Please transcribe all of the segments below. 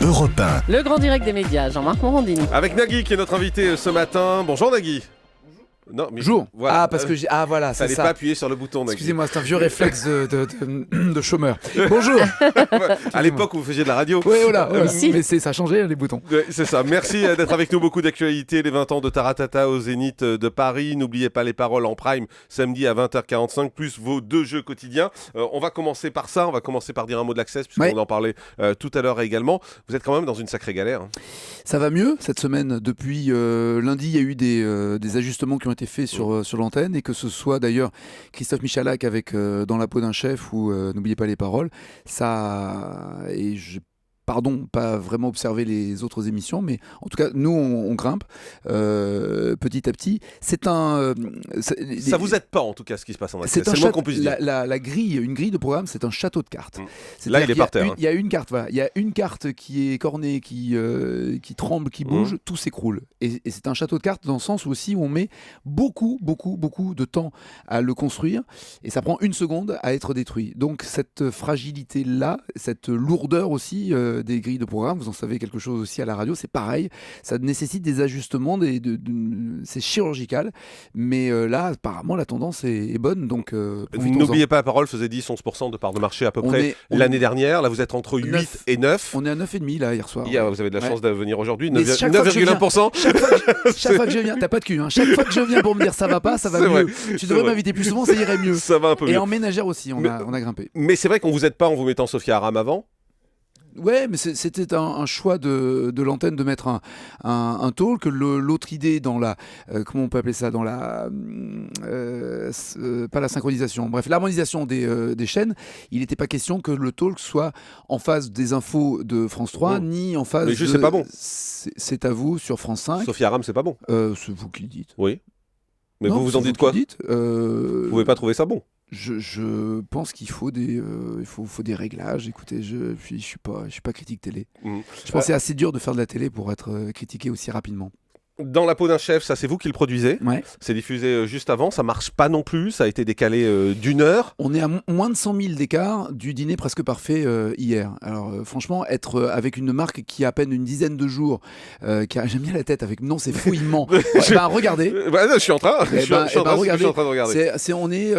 Europe 1. Le grand direct des médias, Jean-Marc Morandini. Avec Nagui qui est notre invité ce matin. Bonjour Nagui. Non, mais Bonjour. voilà. Parce que voilà, c'est T'allais ça. pas appuyer sur le bouton, Nagui. Excusez-moi, c'est un vieux réflexe de chômeur. Bonjour. À l'époque où vous faisiez de la radio. Oui, voilà. Ici. Mais ça a changé les boutons. Ouais, c'est ça. Merci d'être avec nous. Beaucoup d'actualités. Les 20 ans de Taratata au Zénith de Paris. N'oubliez pas les paroles en prime samedi à 20h45, plus vos 2 jeux quotidiens. On va commencer par ça. On va commencer par dire un mot de l'Access, puisqu'on en parlait tout à l'heure également. Vous êtes quand même dans une sacrée galère. Hein. Ça va mieux cette semaine. Depuis lundi, il y a eu des ajustements qui ont été faits sur l'antenne, et que ce soit d'ailleurs Christophe Michalak avec Dans la peau d'un chef ou N'oubliez pas les paroles. Ça, et pardon, pas vraiment observer les autres émissions, mais en tout cas, nous, on grimpe petit à petit. Ça vous aide pas, en tout cas, ce qui se passe en Access. C'est le moins qu'on puisse dire. La grille, une grille de programme, c'est un château de cartes. Là, il est par terre. Il y a une carte, voilà. Il y a une carte qui est cornée, qui tremble, qui bouge, tout s'écroule. Et c'est un château de cartes dans le sens aussi où on met beaucoup de temps à le construire, et ça prend 1 seconde à être détruit. Donc cette fragilité-là, cette lourdeur aussi des grilles de programme, vous en savez quelque chose aussi à la radio, c'est pareil, ça nécessite des ajustements, c'est chirurgical, mais là apparemment la tendance est bonne, donc N'oubliez pas la parole, faisait 10-11% de part de marché à peu près l'année dernière, là vous êtes entre 8 et 9. On est à 9,5 là hier soir. Vous avez de la chance de venir aujourd'hui, 9,1%. Chaque fois que je viens, t'as pas de cul, hein. Chaque fois que je viens pour me dire ça va pas, ça va mieux. Tu devrais m'inviter plus souvent, ça irait mieux. Ça va un peu mieux. Et en ménagère aussi, on a grimpé. Mais c'est vrai qu'on vous aide pas en vous mettant Sophia Aram avant. Ouais, mais c'était un choix de l'antenne de mettre un talk. L'autre idée dans la comment on peut appeler ça, dans la pas la synchronisation, bref, l'harmonisation des chaînes, il n'était pas question que le talk soit en face des infos de France 3 ni en face. Mais juste c'est pas bon. C'est à vous sur France 5. Sophia Aram, c'est pas bon. C'est vous qui le dites. Oui. Mais non, vous en dites quoi? Vous pouvez pas trouver ça bon? Je pense qu'il faut des réglages. Écoutez, je suis pas critique télé. Je pense que c'est assez dur de faire de la télé pour être critiqué aussi rapidement. Dans la peau d'un chef, ça c'est vous qui le produisez. Ouais. C'est diffusé juste avant, ça marche pas non plus, ça a été décalé d'1 heure. On est à moins de 100 000 d'écart du dîner presque parfait hier. Alors franchement, être avec une marque qui a à peine une dizaine de jours, j'aime bien la tête avec non, c'est fouillement. Regardez. Je suis en train. Je suis en train de regarder.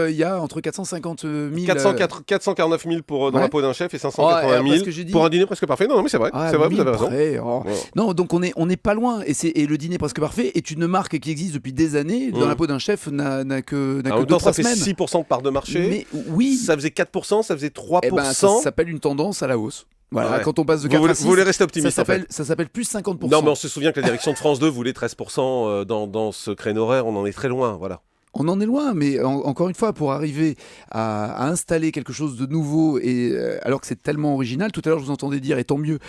Il y a entre 450 000. 449 000 pour Dans la peau d'un chef et 580 000 pour un dîner presque parfait. Non, mais c'est vrai. C'est vrai, vous avez raison. Non, donc on est pas loin. Et le dîner presque parfait est une marque qui existe depuis des années. Dans la peau d'un chef n'a que 2-3 semaines. Ça fait 6% de part de marché. Mais oui. Ça faisait 4%, ça faisait 3%. Ça s'appelle une tendance à la hausse. Voilà, quand on passe de 4 à 6, vous voulez rester optimiste, ça s'appelle plus 50%. Non, mais on se souvient que la direction de France 2 voulait 13% dans ce créneau horaire. On en est très loin, voilà. On en est loin, mais encore une fois, pour arriver à installer quelque chose de nouveau, et alors que c'est tellement original, tout à l'heure je vous entendais dire, et tant mieux,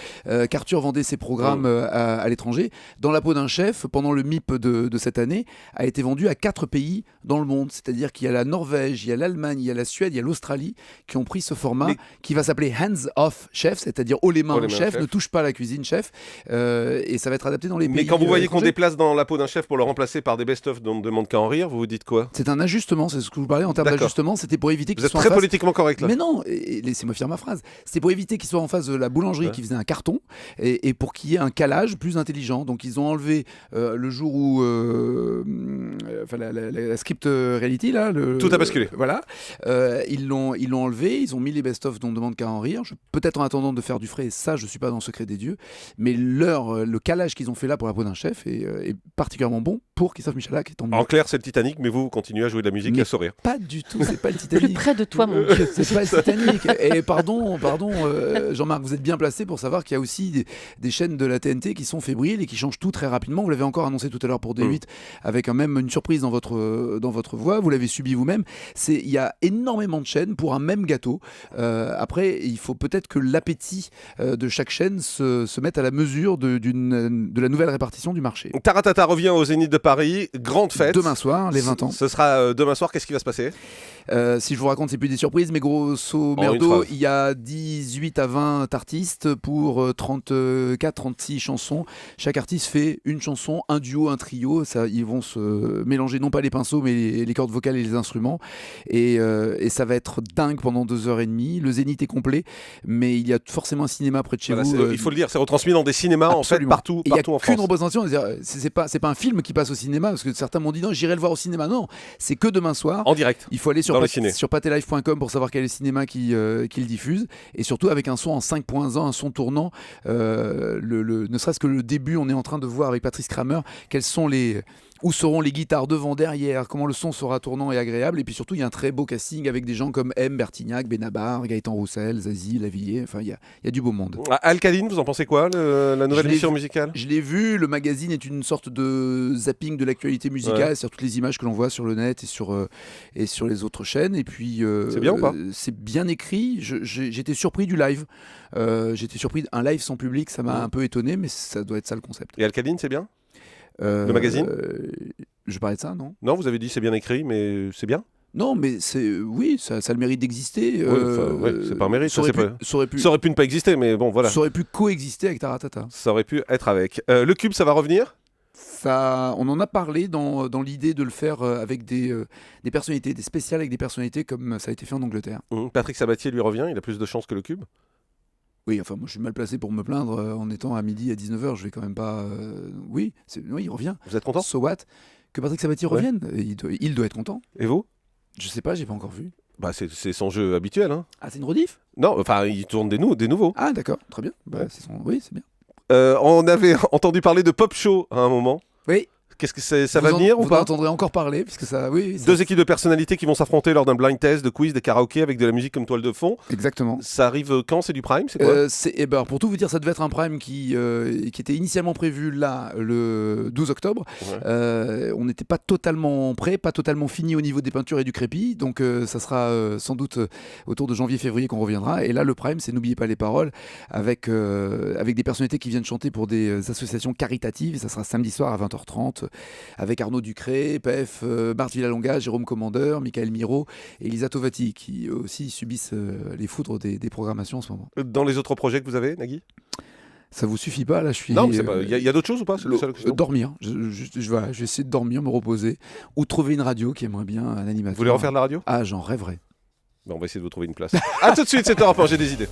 qu'Arthur vendait ses programmes à l'étranger. Dans la peau d'un chef, pendant le MIP de cette année, a été vendu à 4 pays dans le monde. C'est-à-dire qu'il y a la Norvège, il y a l'Allemagne, il y a la Suède, il y a l'Australie qui ont pris ce format qui va s'appeler Hands Off Chef, c'est-à-dire haut les mains chef, ne touche pas à la cuisine chef, et ça va être adapté dans les pays. Mais quand vous voyez qu'on déplace Dans la peau d'un chef pour le remplacer par des best-of dont on ne demande qu'à en rire, vous vous dites quoi? C'est un ajustement, c'est ce que je vous parlais en termes d'ajustement, c'était pour éviter qu'ils soient en face... Vous êtes très politiquement correct là. Mais non, laissez-moi finir ma phrase. C'était pour éviter qu'ils soient en face de la boulangerie qui faisait un carton, et pour qu'il y ait un calage plus intelligent. Donc ils ont enlevé le jour où la script reality là, tout a basculé. Voilà, ils l'ont enlevé, ils ont mis les best-of dont on ne demande qu'à en rire. Peut-être en attendant de faire du frais, ça je suis pas dans le secret des dieux, mais le calage qu'ils ont fait là pour la peau d'un chef est particulièrement bon pour Christophe Michalak. En clair, c'est le Titanic, mais vous continuez à jouer de la musique et à sourire. Pas du tout, c'est pas le Titanic. Plus près de toi, mon Dieu. C'est pas le Titanic. Et pardon, Jean-Marc, vous êtes bien placé pour savoir qu'il y a aussi des chaînes de la TNT qui sont fébriles et qui changent tout très rapidement. Vous l'avez encore annoncé tout à l'heure pour D8 avec même une surprise dans votre voix. Vous l'avez subi vous-même. Il y a énormément de chaînes pour un même gâteau. Après, il faut peut-être que l'appétit de chaque chaîne se mette à la mesure de la nouvelle répartition du marché. Taratata revient au Zénith de Paris. Paris, grande fête. Demain soir, les 20 ans. Ce sera demain soir, qu'est-ce qui va se passer? Si je vous raconte, c'est plus des surprises, mais grosso une merdo, phrase. il y a 18 à 20 artistes pour 34-36 chansons. Chaque artiste fait une chanson, un duo, un trio. Ça, ils vont se mélanger non pas les pinceaux, mais les cordes vocales et les instruments. Et ça va être dingue pendant 2h30. Le Zénith est complet, mais il y a forcément un cinéma près de chez Voilà, vous. il faut le dire, c'est retransmis dans des cinémas en fait Absolument. partout Il n'y a en qu'une France. représentation. C'est pas un film qui passe au cinéma, parce que certains m'ont dit non, j'irai le voir au cinéma. Non, c'est que demain soir. En direct. Il faut aller Dans les ciné. sur patelive.com pour savoir quel est le cinéma qui le diffuse, et surtout avec un son en 5.1, un son tournant. Ne serait-ce que le début, on est en train de voir avec Patrice Kramer où seront les guitares devant, derrière, comment le son sera tournant et agréable. Et puis surtout, il y a un très beau casting avec des gens comme M, Bertignac, Benabar, Gaëtan Roussel, Zazie, Lavillier. Enfin, il y a du beau monde. Alcaline, vous en pensez quoi, la nouvelle Je l'ai émission vu. musicale? Je l'ai vu, le magazine est une sorte de zapping de l'actualité musicale, sur toutes les images que l'on voit sur le net et sur les autres chaînes. Et puis, c'est bien ou pas? C'est bien écrit. J'étais surpris du live. J'étais surpris d'un live sans public, ça m'a un peu étonné, mais ça doit être ça le concept. Et Alcaline, c'est bien? Le magazine? Je parlais de ça, non? Non, vous avez dit c'est bien écrit, mais c'est bien? Non, mais oui, ça a le mérite d'exister. C'est pas un mérite. Ça aurait pu ne pas exister, mais bon, voilà. Ça aurait pu coexister avec Taratata. Ça aurait pu être avec. Le Cube, ça va revenir? On en a parlé dans l'idée de le faire avec des personnalités, des spéciales avec des personnalités comme ça a été fait en Angleterre. Patrick Sabatier lui revient, il a plus de chances que le Cube? Oui, enfin, moi je suis mal placé pour me plaindre en étant à midi à 19h, je vais quand même pas. Oui, il revient. Vous êtes content? So what? Que Patrick Sabatier revienne, il doit être content. Et vous? Je sais pas, j'ai pas encore vu. Bah, c'est son jeu habituel, hein. Ah, c'est une rediff? Non, enfin, il tourne des nouveaux. Ah, d'accord, très bien. Bah, Ouais. Oui, c'est bien. On avait entendu parler de Pop Show à un moment. Oui. Qu'est-ce que ça va venir ou vous en pas? entendrez encore parler, puisque ça. Oui, Deux équipes de personnalités qui vont s'affronter lors d'un blind test, de quiz, des karaokés avec de la musique comme toile de fond. Exactement. Ça arrive quand? C'est du prime? C'est quoi? Alors, pour tout vous dire, ça devait être un prime qui était initialement prévu là le 12 octobre. Ouais. On n'était pas totalement prêt, pas totalement fini au niveau des peintures et du crépi. Donc ça sera sans doute autour de janvier-février qu'on reviendra. Et là, le prime, c'est N'oubliez pas les paroles avec des personnalités qui viennent chanter pour des associations caritatives. Ça sera samedi soir à 20h30 avec Arnaud Ducré, PF, Bart Villalonga, Jérôme Commandeur, Michael Miro et Elisa Tovati qui aussi subissent les foudres des programmations en ce moment. Dans les autres projets que vous avez, Nagui? Ça vous suffit pas là, je suis. Non, il y a d'autres choses ou pas? C'est le seul question. Dormir. Voilà, je vais essayer de dormir, me reposer ou trouver une radio qui aimerait bien un animateur. Vous voulez refaire de la radio? Ah, j'en rêverais. On va essayer de vous trouver une place. A tout de suite, c'est Europe 1, j'ai des idées.